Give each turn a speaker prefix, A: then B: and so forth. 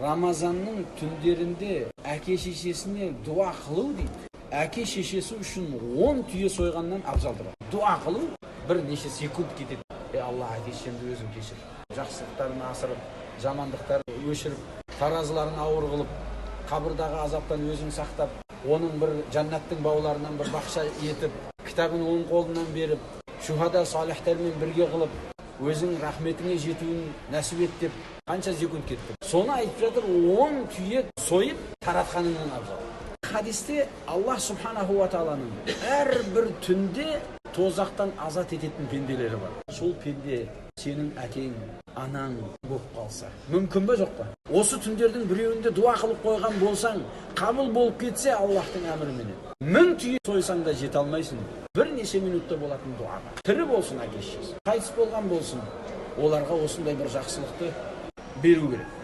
A: Рамазанның түндерінде әке шешесіне дуа қылу дейді. Әке шешесі үшін 10 түйе сойғаннан абзалдыр. Дуа қылу бірнеше секунд кетеді. Алла, әке шешемді өзің кешір. Жақсылықтарын асырып, жамандықтарын өшіріп, таразыларын ауыр қылып, қабірдағы азаптан өзің сақтап, оның бір жаннаттың бауларынан бір бақша етіп, кітабын оң қолынан беріп, шухада салихтармен бірге қылып, өзің рахметіңе жетуін нәсіп ет деп қанша секунд кетті. Соны айтып жатыр, 10 түйе сойып таратқанынан абзал. Хадисте Аллах субханаху ва тааланың әрбір түнде тозақтан азат ететін пенделері бар. Сол пенде сенің әкең, анаң болып қалса, мүмкін бе жоқ па? Осы түндердің біреуінде дуа қылып қойған болсаң, қабыл болып кетсе Аллахтың әміріменен, 1000 түйе сойсаң да жете алмайсың. Бірнеше минутта болатын дуаға. Тірі болсын әке шешесі, қайтыс болған болсын, оларға осындай бір жақсылықты беру керек.